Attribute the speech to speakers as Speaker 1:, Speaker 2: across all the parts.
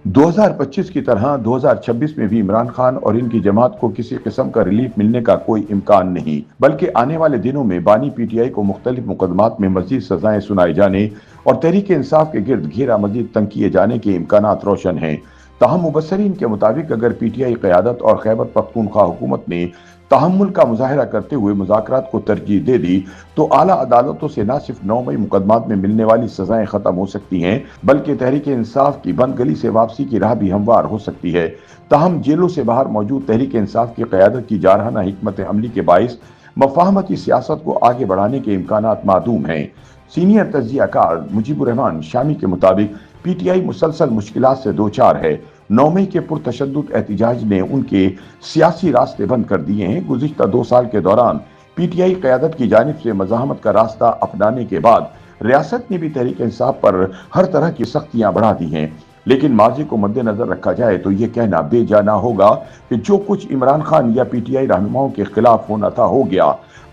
Speaker 1: 2025 की तरह 2026 में भी इमरान खान और इनकी जमात को किसी किस्म का रिलीफ मिलने का कोई इम्कान नहीं, बल्कि आने वाले दिनों में बानी पीटीआई को मुख्तलिफ मुकदमात में मजीद सजाएं सुनाए जाने और तहरीक इंसाफ के गिर्द घेरा मजीद तंग किए जाने के इम्कानात रोशन हैं। ताहम मुबस्सरीन के मुताबिक अगर पीटीआई क़यादत और खैबर पख्तूनख्वा हुकूमत ने तहम्मुल का मुजाहरा करते हुए मुज़ाकरात को तरजीह दे दी तो आला अदालतों से न सिर्फ 9 मई मुकदमात में मिलने वाली सजाएं खत्म हो सकती हैं, बल्कि तहरीक इंसाफ की बंद गली से वापसी की राह भी हमवार हो सकती है। ताहम जेलों से बाहर मौजूद तहरीक इंसाफ की क़यादत की जारहाना हिकमत अमली के बाइस मफाहमती सियासत को आगे बढ़ाने के इम्कानात मादूम हैं। सीनियर तज्ज़ियाकार मुजीबुर रहमान शामी के मुताबिक पीटीआई मुसलसल मुश्किलात से दो चार है। 9 मई के पुरतशद्दुद एहतिजाज ने उनके सियासी रास्ते बंद कर दिए हैं। गुज़िश्ता 2 साल के दौरान पीटीआई क़यादत की जानिब से मज़ाहमत का रास्ता अपनाने के बाद रियासत ने भी तहरीक इंसाफ पर हर तरह की सख्तियां बढ़ा दी हैं। लेकिन माजी को मद्देनजर रखा जाए तो ये कहना बेजाना होगा कि जो कुछ इमरान खान या पीटीआई रहनुमाओं के खिलाफ होना था हो गया।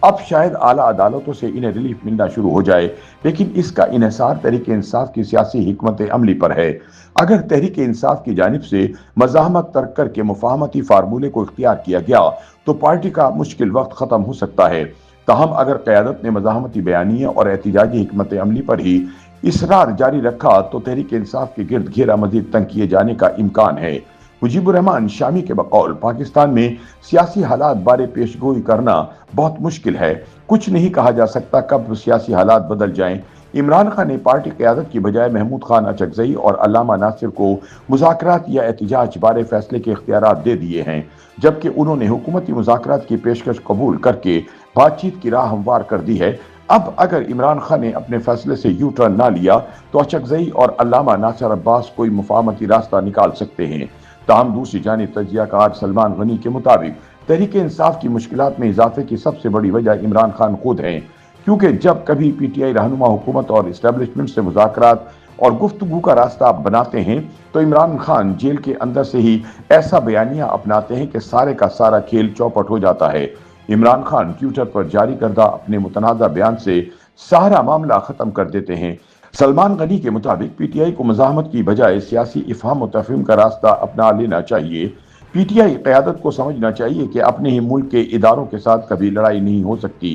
Speaker 1: अब शायद आला अदालतों से इन्हें रिलीफ मिलना शुरू हो जाए, लेकिन इसका इन्हिसार तहरीक इंसाफ की सियासी हिकमत अमली पर है। अगर तहरीक इंसाफ की जानिब से मज़ाहमत तर्क करके मुफाहमती फार्मूले को इख्तियार किया गया तो पार्टी का मुश्किल वक्त ख़त्म हो सकता है। ताहम अगर क़यादत ने मज़ाहमती बयानिया और एहतिजाजी हिकमत अमली पर ही इसरार जारी रखा तो तहरीक इंसाफ के गिर्द घेरा मजीद तंग किए जाने का इम्कान है। मुजीबुर रहमान शामी के बकौल पाकिस्तान में सियासी हालात बारे पेशगोई करना बहुत मुश्किल है। कुछ नहीं कहा जा सकता कब सियासी हालात बदल जाएं। इमरान खान ने पार्टी क़यादत की बजाय महमूद खान अचकज़ई और अल्लामा नासिर को मुज़ाकरात या एहतिजाज बारे फैसले के इख्तियारात दे दिए हैं, जबकि उन्होंने हुकूमती मुज़ाकरात की पेशकश कबूल करके बातचीत की राह हमवार कर दी है। अब अगर इमरान खान ने अपने फैसले से यू टर्न ना लिया तो अचकज़ई और अल्लामा नासिर अब्बास कोई मुफाहमती रास्ता निकाल सकते हैं। ताहम दूसरी जानिब तज्ज़ियाकार सलमान गनी के मुताबिक तहरीक इंसाफ की मुश्किलात में इजाफे की सबसे बड़ी वजह इमरान खान खुद हैं, क्योंकि जब कभी पीटीआई रहनुमा हुकूमत और इस्टेब्लिशमेंट से मुज़ाकरात और गुफ्तगू का रास्ता बनाते हैं तो इमरान खान जेल के अंदर से ही ऐसा बयानिया अपनाते हैं कि सारे का सारा खेल चौपट हो जाता है। इमरान खान ट्विटर पर जारी करदा अपने मुतनाज़ा बयान से सारा मामला ख़त्म कर देते हैं। सलमान गनी के मुताबिक पीटीआई को मज़ाहमत की बजाय सियासी इफ़हाम व तफ़हीम का रास्ता अपना लेना चाहिए। पीटीआई क़यादत को समझना चाहिए कि अपने ही मुल्क के इदारों के साथ कभी लड़ाई नहीं हो सकती।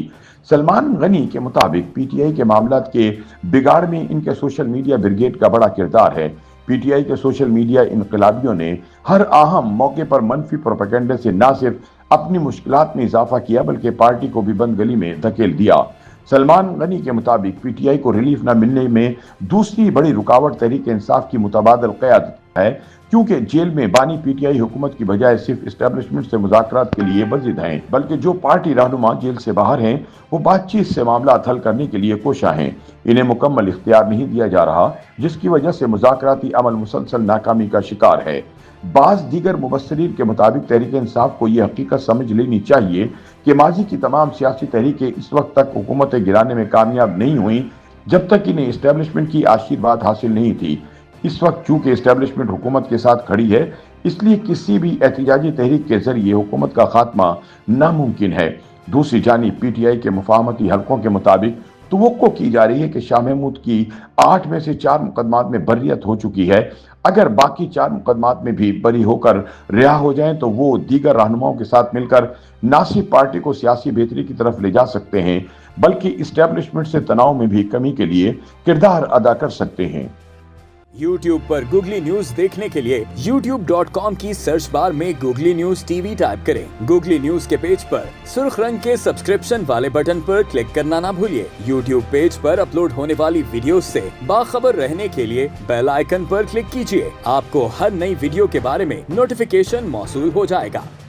Speaker 1: सलमान गनी के मुताबिक पीटीआई के मामलात के बिगाड़ में इनके सोशल मीडिया ब्रिगेड का बड़ा किरदार है। पीटीआई के सोशल मीडिया इनकलाबियों ने हर अहम मौके पर मनफी प्रोपेगेंडे से न सिर्फ अपनी मुश्किलात में इजाफा किया बल्कि पार्टी को भी बंद गली में धकेल दिया। सलमान गनी के मुताबिक पीटीआई को रिलीफ न मिलने में दूसरी बड़ी रुकावट तहरीक इंसाफ की मुतबादल क़यादत है, क्योंकि जेल में बानी पीटीआई हुकूमत की बजाय सिर्फ इस्टेब्लिशमेंट से मुज़ाकरात के लिए बजिद हैं, बल्कि जो पार्टी रहनुमा जेल से बाहर हैं वो बातचीत से मामला हल करने के लिए कोशा हैं। इन्हें मुकम्मल इख्तियार नहीं दिया जा रहा, जिसकी वजह से मुज़ाकराती अमल मुसलसल नाकामी का शिकार है। बाज़ दीगर मुबस्सरीन के मुताबिक तहरीक इंसाफ को यह हकीकत समझ लेनी चाहिए कि माजी की तमाम सियासी तहरीकें इस वक्त तक हुकूमतें गिराने में कामयाब नहीं हुई जब तक इन्हें इस्टेब्लिशमेंट की आशीर्वाद हासिल नहीं थी। इस वक्त चूंकि इस्टेब्लिशमेंट हुकूमत के साथ खड़ी है, इसलिए किसी भी एहतिजाजी तहरीक के जरिए हुकूमत का खात्मा नामुमकिन है। दूसरी जानिब पीटीआई के मुफाहमती हलकों के मुताबिक तवक्को की जा रही है कि शाह महमूद की 8 में से 4 मुकदमात में बर्रियत हो चुकी है। अगर बाकी 4 मुकदमात में भी बरी होकर रिहा हो जाएं तो वो दीगर रहनुमाओं के साथ मिलकर ना सिर्फ पार्टी को सियासी बेहतरी की तरफ ले जा सकते हैं, बल्कि इस्टेब्लिशमेंट से तनाव में भी कमी के लिए किरदार अदा कर सकते हैं।
Speaker 2: YouTube पर गूगली न्यूज देखने के लिए youtube.com की सर्च बार में गूगली न्यूज टीवी टाइप करें। गूगली न्यूज के पेज पर सुर्ख रंग के सब्सक्रिप्शन वाले बटन पर क्लिक करना ना भूलिए। YouTube पेज पर अपलोड होने वाली वीडियोस से बाखबर रहने के लिए बेल आइकन पर क्लिक कीजिए। आपको हर नई वीडियो के बारे में नोटिफिकेशन मौसूल हो जाएगा।